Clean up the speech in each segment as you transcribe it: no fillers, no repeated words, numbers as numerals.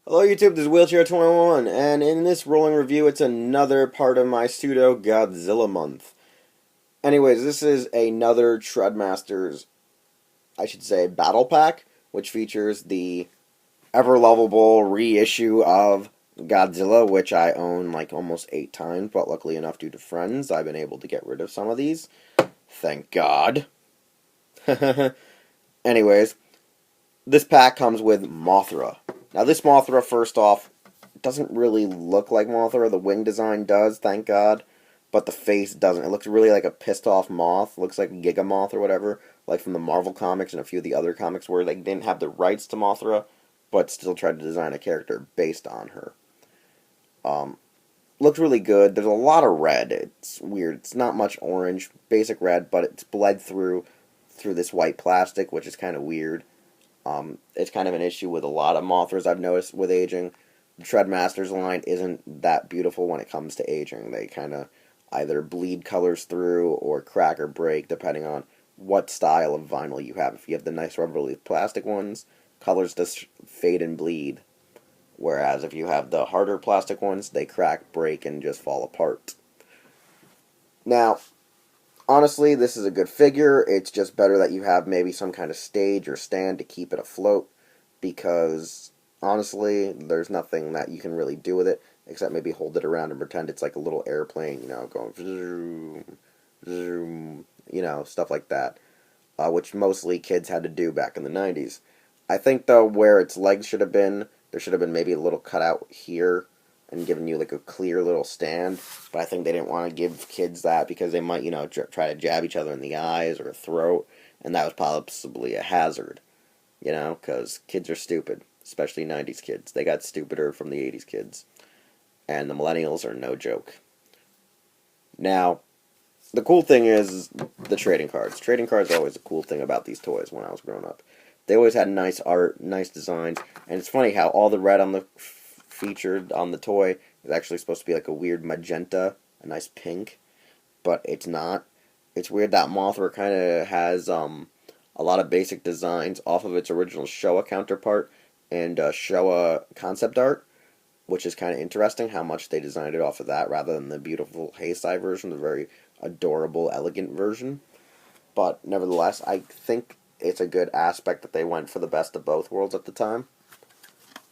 Hello YouTube, this is Wheelchair21, and in this rolling review, it's another part of my pseudo Godzilla month. Anyways, this is another Trendmasters, I should say, battle pack, which features the ever-lovable reissue of Godzilla, which I own like almost 8 times, but luckily enough, due to friends, I've been able to get rid of some of these. Thank God. Anyways, this pack comes with Mothra. Now, this Mothra, first off, doesn't really look like Mothra. The wing design does, thank God, but the face doesn't. It looks really like a pissed-off moth. It looks like Gigamoth or whatever, like from the Marvel comics and a few of the other comics where they didn't have the rights to Mothra, but still tried to design a character based on her. Looks really good. There's a lot of red. It's weird. It's not much orange, basic red, but it's bled through this white plastic, which is kind of weird. It's kind of an issue with a lot of Mothras I've noticed with aging. The Trendmasters line isn't that beautiful when it comes to aging. They kind of either bleed colors through or crack or break depending on what style of vinyl you have. If you have the nice rubber relief plastic ones, colors just fade and bleed. Whereas if you have the harder plastic ones, they crack, break, and just fall apart. Now, honestly, this is a good figure. It's just better that you have maybe some kind of stage or stand to keep it afloat, because honestly, there's nothing that you can really do with it except maybe hold it around and pretend it's like a little airplane, going zoom, zoom, stuff like that, which mostly kids had to do back in the 90s. I think, though, where its legs should have been, there should have been maybe a little cutout here and giving you like a clear little stand, but I think they didn't want to give kids that because they might, try to jab each other in the eyes or throat, and that was possibly a hazard, because kids are stupid, especially 90s kids. They got stupider from the 80s kids, and the millennials are no joke. Now, the cool thing is the trading cards. Trading cards are always a cool thing about these toys when I was growing up. They always had nice art, nice designs, and it's funny how all the red on the featured on the toy is actually supposed to be like a weird magenta, a nice pink, but it's not. It's weird that Mothra kind of has a lot of basic designs off of its original Showa counterpart and Showa concept art, which is kind of interesting how much they designed it off of that rather than the beautiful Heisei version, the very adorable, elegant version. But nevertheless, I think it's a good aspect that they went for the best of both worlds at the time.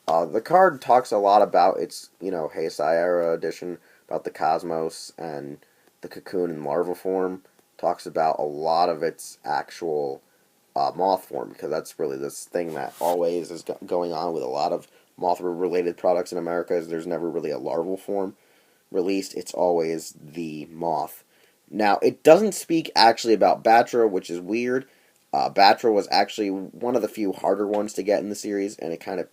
The card talks a lot about its, Heisei era edition, about the cosmos and the cocoon and larva form. Talks about a lot of its actual moth form, because that's really this thing that always is going on with a lot of Mothra-related products in America, is there's never really a larval form released. It's always the moth. Now, it doesn't speak actually about Batra, which is weird. Batra was actually one of the few harder ones to get in the series, and it kind of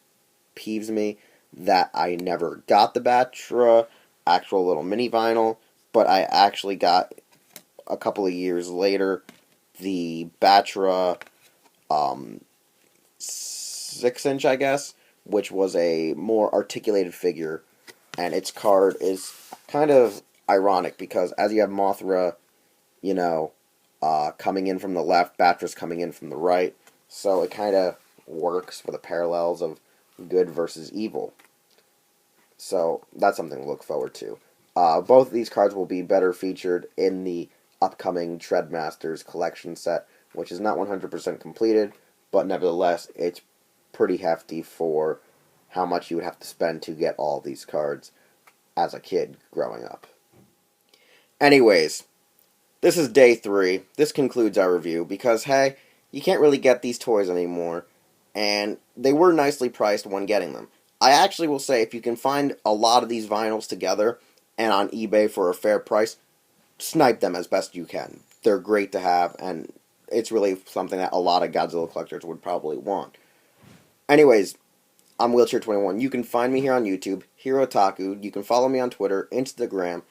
peeves me that I never got the Batra actual little mini vinyl, but I actually got a couple of years later the Batra 6-inch, I guess, which was a more articulated figure, and its card is kind of ironic because as you have Mothra, coming in from the left, Batra's coming in from the right, so it kind of works for the parallels of good versus evil. So that's something to look forward to. Both of these cards will be better featured in the upcoming Trendmasters collection set, which is not 100% completed, but nevertheless, it's pretty hefty for how much you would have to spend to get all these cards as a kid growing up. Anyways, this is day 3. This concludes our review because, hey, you can't really get these toys anymore, and they were nicely priced when getting them. I actually will say, if you can find a lot of these vinyls together and on eBay for a fair price, snipe them as best you can. They're great to have, and it's really something that a lot of Godzilla collectors would probably want. Anyways, I'm Wheelchair21. You can find me here on YouTube, Hirotaku. You can follow me on Twitter, Instagram,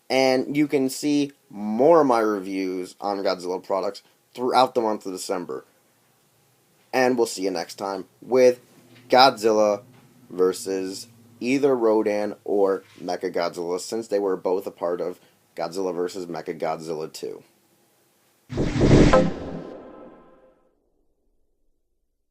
and you can see more of my reviews on Godzilla products throughout the month of December. And we'll see you next time with Godzilla versus either Rodan or Mecha-Godzilla, since they were both a part of Godzilla vs. Mecha-Godzilla 2.